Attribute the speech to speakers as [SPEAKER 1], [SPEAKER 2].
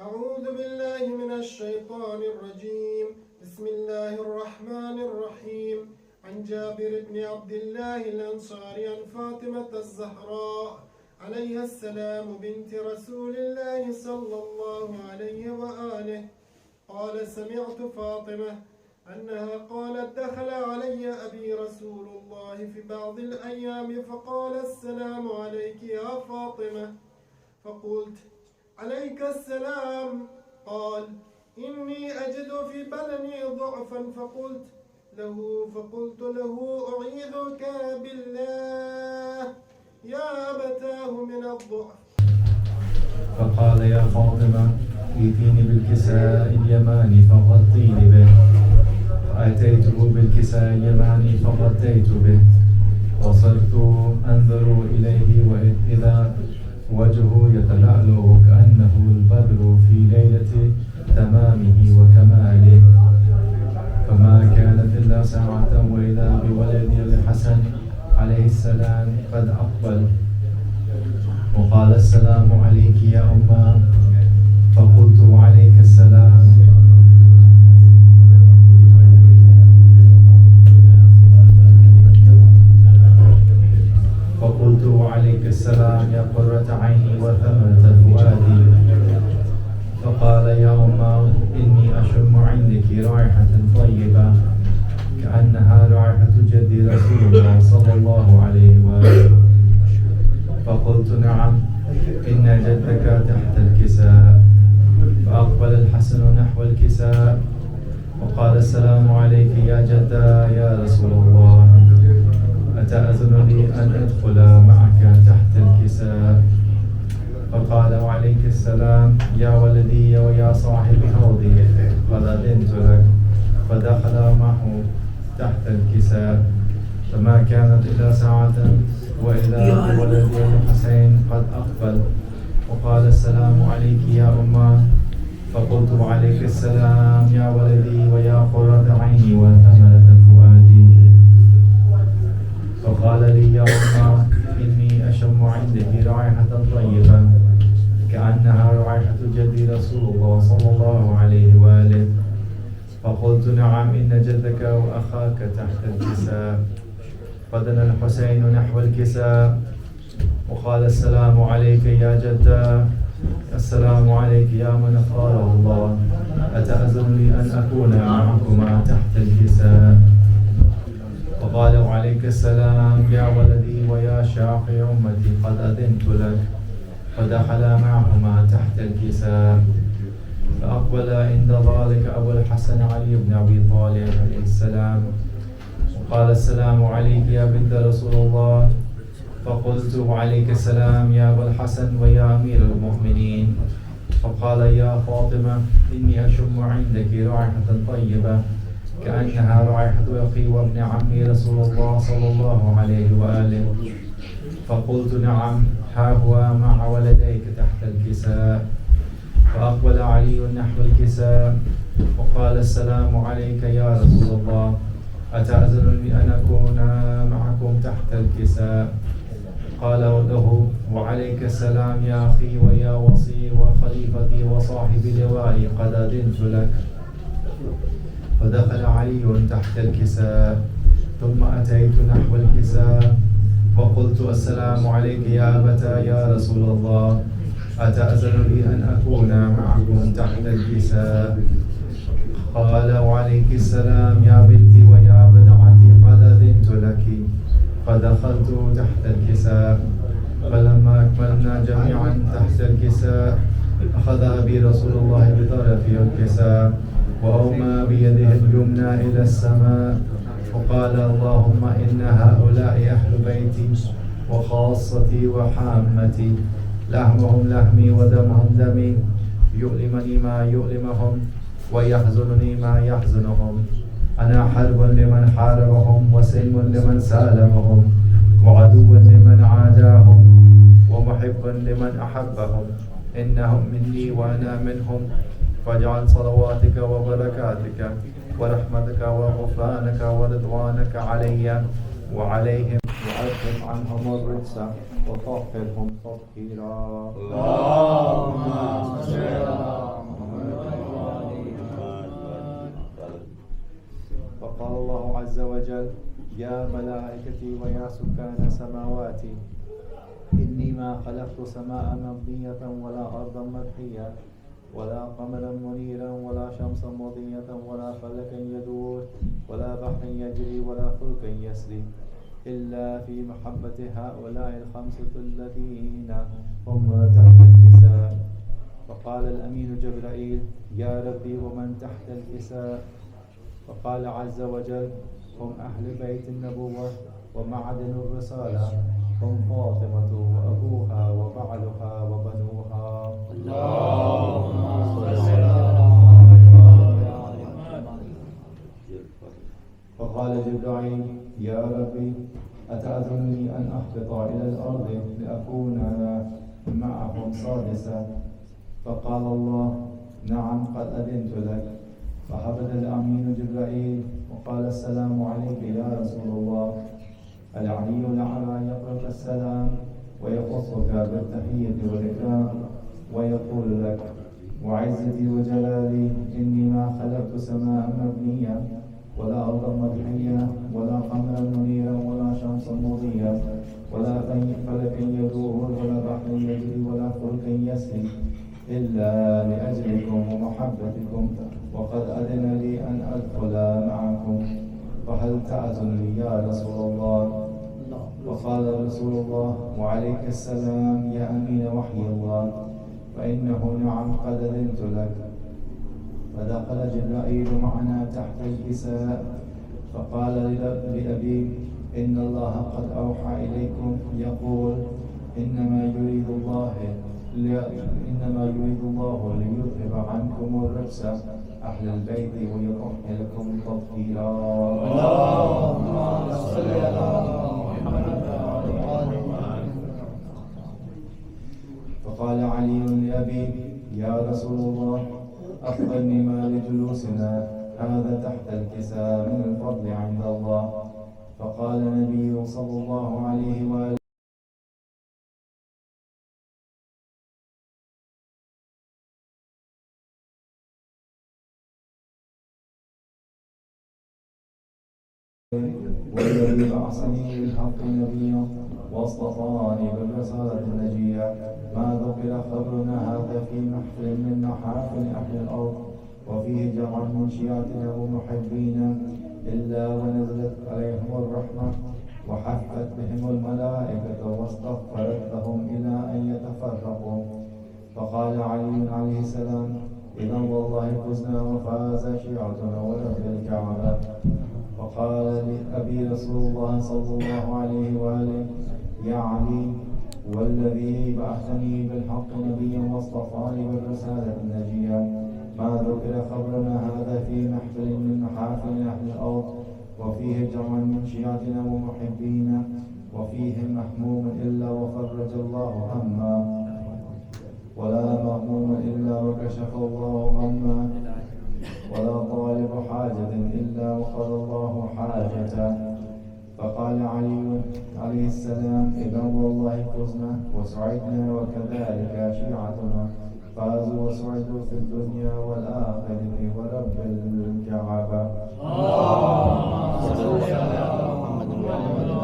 [SPEAKER 1] أعوذ بالله من الشيطان الرجيم. بسم الله الرحمن الرحيم. عن جابر بن عبد الله الأنصاري عن فاطمة الزهراء عليها السلام بنت رسول الله صلى الله عليه وآله قال: سمعت فاطمة أنها قالت: دخل علي أبي رسول الله في بعض الأيام فقال: السلام عليك يا فاطمة. فقلت: عليك السلام. قال: إني أجد في بدني ضعفا. فقلت له: أعيذك بالله يا أبتاه من الضعف.
[SPEAKER 2] فقال: يا فاطمة، ائتيني بالكساء اليماني فغطيني به. فأتيته بالكساء اليماني فغطيت به، وصرت أنظر إليه وإذا وجهه يتلألؤ كأنه البدر في ليلة تمامه وكماله. فما كانت إلا ساعة وإذا بولدي الحسن عليه السلام قد أقبل وقال: السلام عليك يا أمه. فقلت: وعليك السلام. فقلت: وعليك السلام يا قرة عيني وثمرة فؤادي. فقال: يا أمه، إني أشم عندك رائحة طيبة كأنها رائحة جدي رسول الله صلى الله عليه وآله. فقلت: نعم، إن جدك تحت الكساء. فأقبل الحسن نحو الكساء وقال: السلام عليك يا جدا يا رسول الله، أتأذن لي أن أدخل معك تحت الكساء؟ فقال: وعليك السلام يا ولدي ويا صاحب حوضي، قد أذنت لك. فدخل معه تحت الكساء. فما كانت إلا ساعة وإذا بولدي الحسين قد أقبل وقال: السلام عليك يا أمه. فقلت: وعليك السلام يا ولدي ويا قرة عيني وثمرة فؤادي. فقال لي: يا أمه، إني أشم عندك رائحة طيبة كأنها رائحة جدي رسول الله صلى الله عليه وآله. فقلت: نعم، إن جدك وأخاك تحت الكساء. فدنا الحسين نحو الكساء وقال: السلام عليك يا جدا. السلام عليك يا من اختاره الله، أتأذن لي أن أكون معكما تحت الكساء؟ فقال: وعليك السلام يا ولدي ويا شاقي أمتي، قد أذنت لك. فدخل معهما تحت الكساء. فأقبل عند ذلك أبو الحسن علي بن أبي طالب عليه السلام وقال: السلام عليك يا بنت رسول الله. فقلت: وعليك السلام يا أبا الحسن ويا أمير المؤمنين. فقال: يا فاطمة، إني أشم عندك رائحة طيبة كأنها رائحة أخي وابن عمي رسول الله صلى الله عليه وآله. فقلت: نعم، ها هو مع ولديك تحت الكساء. فأقبل علي نحو الكساء وقال: السلام عليك يا رسول الله، أتأذن لي أن أكون معكم تحت الكساء؟ قال له: وعليك السلام يا أخي ويا وصي وخليفتي وصاحب لوائي، قد أذنت لك. فدخل علي تحت الكساء ثم أتيت نحو الكساء وقلت: السلام عليك يا أبتا يا رسول الله، أتأذن لي أن أكون معكم تحت الكساء؟ قال: وعليك السلام يا بنتي ويا بدعتي، قد أذنت لك. فدخلت تحت الكساء. فلما أكملنا جميعا تحت الكساء أخذ أبي رسول الله بطرف الكساء وأومى بيده اليمنى إلى السماء وقال: اللهم إن هؤلاء أهل بيتي وخاصتي وحامتي، لحمهم لحمي ودمهم دمي، يؤلمني ما يؤلمهم ويحزنني ما يحزنهم. أنا حرب لمن حاربهم وسلم لمن سالمهم وعدو لمن عاداهم ومحب لمن أحبهم. إنهم مني وأنا منهم، فاجعل صلواتك وبركاتك ورحمتك وغفرانك ورضوانك علي وعليهم، وأذهب عنهم الرجس وطهرهم تطهيرا.
[SPEAKER 3] اللهم صل على
[SPEAKER 2] ملائكتي ويا سكان سماواتي إني ما خلقت سماء مبنية ولا أرضا مدحية ولا قمرا منيرا ولا شمسا مضية ولا فلكا يدور ولا بحرا يجري ولا فلكا يسري إلا في محبة هؤلاء الخمسة الذين هم تحت الكساء. فقال الأمين جبرائيل: يا ربي ومن تحت الكساء؟ فقال عز وجل: هم أهل بيت النبوة ومعدن الرسالة، هم فاطمة وأبوها وبعلها وبنوها. اللهم صل على محمد. فقال جبرائيل: يا ربي أتأذنني أن أهبط إلى الأرض لأكون معهم سادسا؟ فقال الله: نعم قد أذنت لك. فهبط الأمين جبرائيل وقال: السلام عليك يا رسول الله. العلي الأعلى يقرأ السلام ويخصك بالتحية والإكرام ويقول لك: وعزتي وجلالي إني ما خلقت سماء مبنية ولا أرضا مدحية ولا قمرا منيرا ولا شمسا مضية ولا فلكا يدور ولا بحر يجري ولا فلك يسري إلا لأجلكم ومحبتكم، وقد أذن لي أن أدخل معكم، فهل تأذن لي يا رسول الله؟ وقال رسول الله: وعليك السلام يا أمين وحي الله، فإنه نعم قد أذنت لك. فدخل جبرائيل معنا تحت الكساء فقال لأبي: إن الله قد أوحى إليكم يقول: إنما يريد الله ليذهب عنكم الرجس أهل البيت ويطهركم تطهيرا. اللهم صل على محمد. فقال علي لأبي: يا رسول الله أخبرني ما لجلوسنا هذا تحت الكساء من الفضل عند الله. فقال النبي صلى الله عليه وآله: والذي بعثني بالحق نبيا واصطفاني بالرسالة النجية، ما ذكر خبرنا هذا في محفل من محافل أهل الأرض وفيه جمع من شيعتنا ومحبينا إلا ونزلت عليهم الرحمة وحفت بهم الملائكة واستغفرت لهم إلى أن يتفرقوا. فقال علي عليه السلام: إذا والله فزنا وفاز شيعتنا ورب الكعبة. فقال لأبي رسول الله صلى الله عليه وآله: يا علي والذي بعثني بالحق نبيا واصطفاني بالرسالة النجية، ما ذكر خبرنا هذا في محفل من محافل أهل الأرض وفيه جمع من شيعتنا ومحبينا وفيهم محموم إلا وفرج الله هما، ولا مغموم إلا وكشف الله غما، ولا طالب حاجة إلا وقضى الله حاجته. فقال علي عليه السلام: إذا والله فزنا وسعدنا وكذلك شيعتنا فازوا وسعدوا في الدنيا والآخرة ورب الكعبة. اللهم صل على محمد.